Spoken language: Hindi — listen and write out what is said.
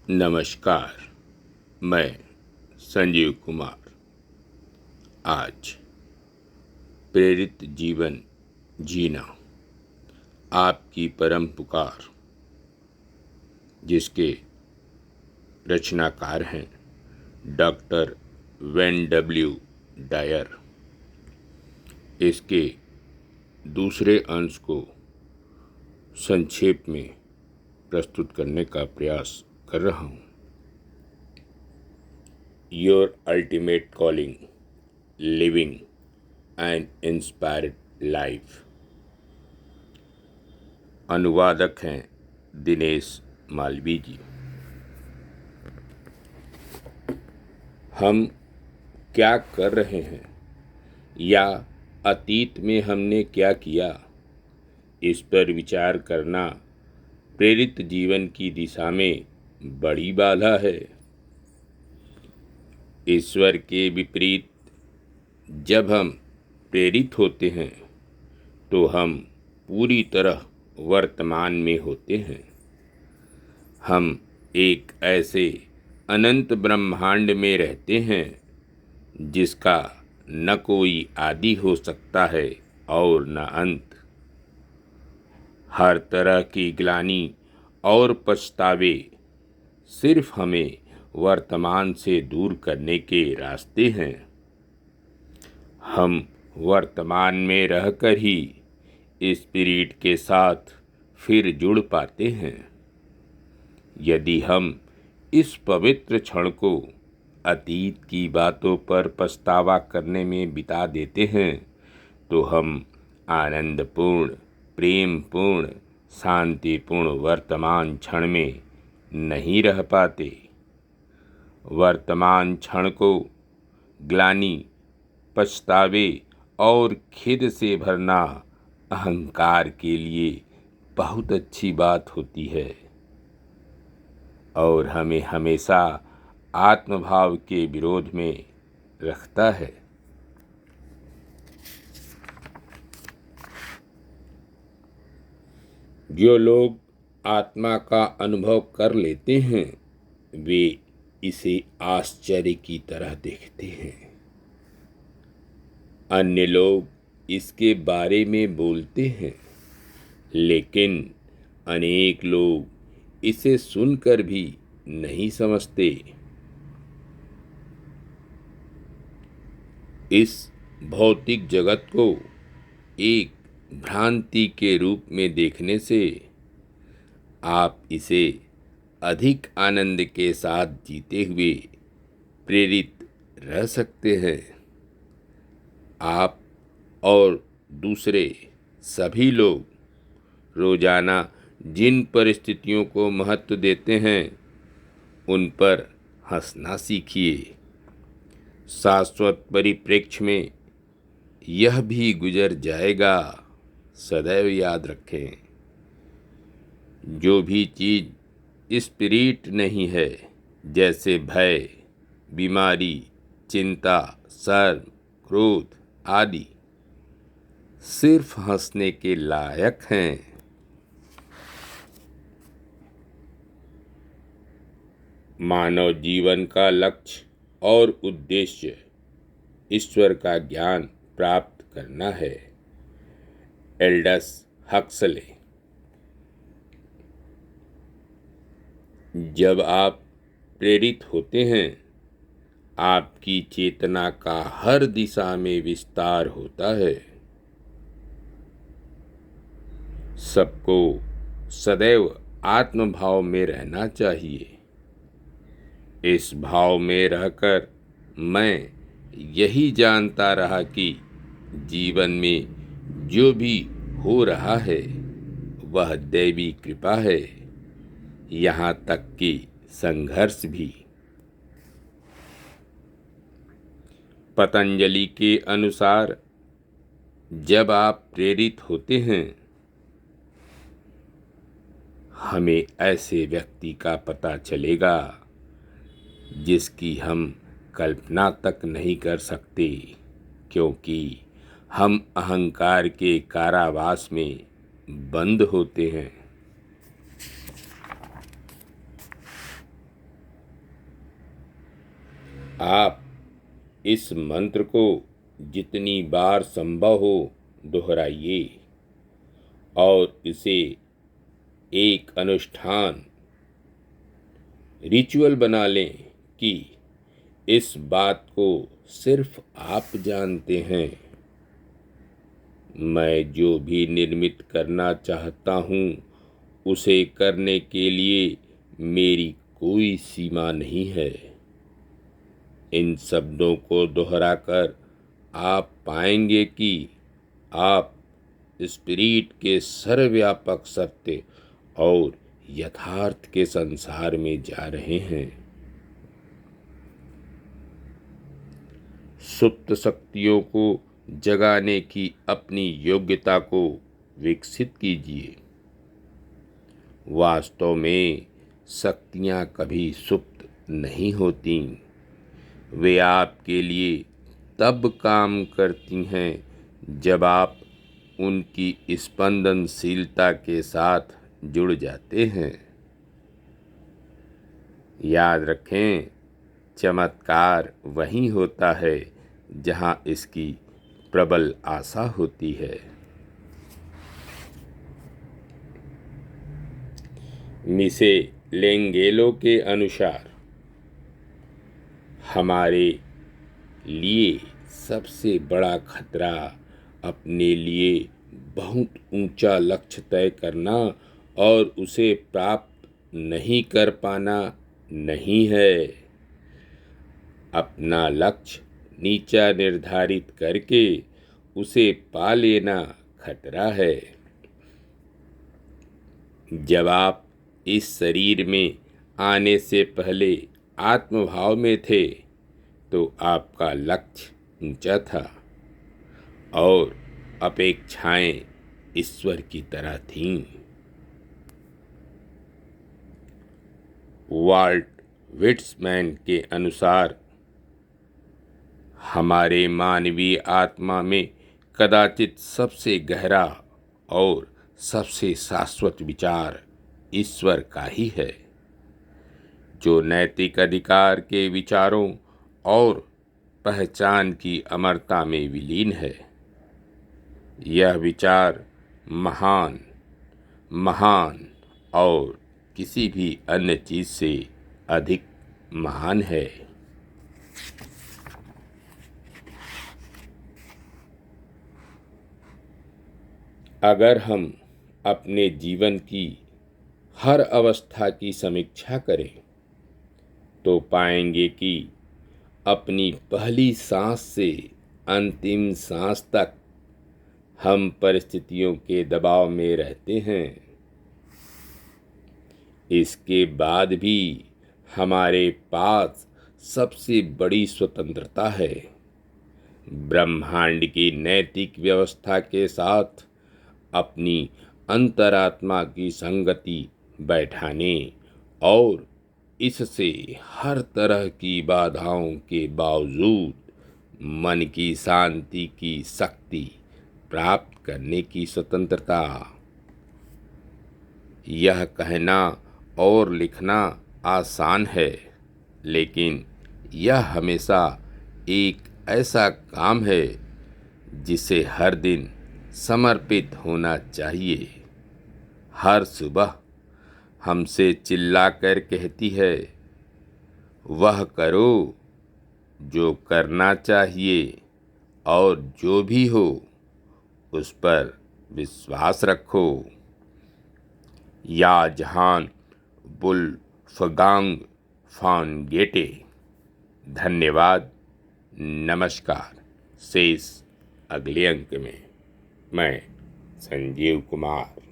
नमस्कार। मैं संजीव कुमार आज प्रेरित जीवन जीना आपकी परम पुकार जिसके रचनाकार हैं डॉक्टर वेन डब्ल्यू डायर, इसके दूसरे अंश को संक्षेप में प्रस्तुत करने का प्रयास कर रहा हूँ। Your ultimate calling, living an inspired life. अनुवादक हैं दिनेश मालवी जी। हम क्या कर रहे हैं या अतीत में हमने क्या किया, इस पर विचार करना प्रेरित जीवन की दिशा में बड़ी बाधा है। ईश्वर के विपरीत जब हम प्रेरित होते हैं तो हम पूरी तरह वर्तमान में होते हैं। हम एक ऐसे अनंत ब्रह्मांड में रहते हैं जिसका न कोई आदि हो सकता है और न अंत। हर तरह की ग्लानि और पछतावे सिर्फ हमें वर्तमान से दूर करने के रास्ते हैं। हम वर्तमान में रहकर ही स्पिरिट के साथ फिर जुड़ पाते हैं। यदि हम इस पवित्र क्षण को अतीत की बातों पर पछतावा करने में बिता देते हैं तो हम आनंदपूर्ण, प्रेमपूर्ण, शांतिपूर्ण वर्तमान क्षण में नहीं रह पाते। वर्तमान क्षण को ग्लानि, पछतावे और खेद से भरना अहंकार के लिए बहुत अच्छी बात होती है और हमें हमेशा आत्मभाव के विरोध में रखता है। जो लोग आत्मा का अनुभव कर लेते हैं वे इसे आश्चर्य की तरह देखते हैं। अन्य लोग इसके बारे में बोलते हैं, लेकिन अनेक लोग इसे सुनकर भी नहीं समझते। इस भौतिक जगत को एक भ्रांति के रूप में देखने से आप इसे अधिक आनंद के साथ जीते हुए प्रेरित रह सकते हैं। आप और दूसरे सभी लोग रोजाना जिन परिस्थितियों को महत्व देते हैं उन पर हंसना सीखिए। शाश्वत परिप्रेक्ष्य में यह भी गुजर जाएगा, सदैव याद रखें। जो भी चीज़ स्पिरिट नहीं है, जैसे भय, बीमारी, चिंता, शर्म, क्रोध आदि, सिर्फ हंसने के लायक हैं। मानव जीवन का लक्ष्य और उद्देश्य ईश्वर का ज्ञान प्राप्त करना है। Aldous Huxley. जब आप प्रेरित होते हैं आपकी चेतना का हर दिशा में विस्तार होता है। सबको सदैव आत्मभाव में रहना चाहिए। इस भाव में रहकर मैं यही जानता रहा कि जीवन में जो भी हो रहा है वह दैवी कृपा है, यहाँ तक कि संघर्ष भी। पतंजलि के अनुसार जब आप प्रेरित होते हैं हमें ऐसे व्यक्ति का पता चलेगा जिसकी हम कल्पना तक नहीं कर सकते, क्योंकि हम अहंकार के कारावास में बंद होते हैं। आप इस मंत्र को जितनी बार संभव हो दोहराइए और इसे एक अनुष्ठान रिचुअल बना लें कि इस बात को सिर्फ आप जानते हैं। मैं जो भी निर्मित करना चाहता हूँ उसे करने के लिए मेरी कोई सीमा नहीं है। इन शब्दों को दोहराकर आप पाएंगे कि आप स्पिरिट के सर्वव्यापक सत्य और यथार्थ के संसार में जा रहे हैं। सुप्त शक्तियों को जगाने की अपनी योग्यता को विकसित कीजिए। वास्तव में शक्तियाँ कभी सुप्त नहीं होती। वे आपके लिए तब काम करती हैं जब आप उनकी स्पंदनशीलता के साथ जुड़ जाते हैं। याद रखें, चमत्कार वहीं होता है जहां इसकी प्रबल आशा होती है। मिसे लेंगेलो के अनुसार हमारे लिए सबसे बड़ा खतरा अपने लिए बहुत ऊंचा लक्ष्य तय करना और उसे प्राप्त नहीं कर पाना नहीं है। अपना लक्ष्य नीचा निर्धारित करके उसे पा लेना खतरा है। जब आप इस शरीर में आने से पहले आत्मभाव में थे तो आपका लक्ष्य ऊंचा था और अपेक्षाएं ईश्वर की तरह थीं। वाल्ट विट्समैन के अनुसार हमारे मानवीय आत्मा में कदाचित सबसे गहरा और सबसे शाश्वत विचार ईश्वर का ही है, जो नैतिक अधिकार के विचारों और पहचान की अमरता में विलीन है। यह विचार महान और किसी भी अन्य चीज से अधिक महान है। अगर हम अपने जीवन की हर अवस्था की समीक्षा करें तो पाएंगे कि अपनी पहली सांस से अंतिम सांस तक हम परिस्थितियों के दबाव में रहते हैं। इसके बाद भी हमारे पास सबसे बड़ी स्वतंत्रता है। ब्रह्मांड की नैतिक व्यवस्था के साथ अपनी अंतरात्मा की संगति बैठाने और इससे हर तरह की बाधाओं के बावजूद मन की शांति की शक्ति प्राप्त करने की स्वतंत्रता। यह कहना और लिखना आसान है, लेकिन यह हमेशा एक ऐसा काम है जिसे हर दिन समर्पित होना चाहिए। हर सुबह हमसे चिल्लाकर कहती है, वह करो जो करना चाहिए और जो भी हो उस पर विश्वास रखो। या जहान वुल्फगांग फॉन गेटे। धन्यवाद। नमस्कार। शेष अगले अंक में। मैं संजीव कुमार।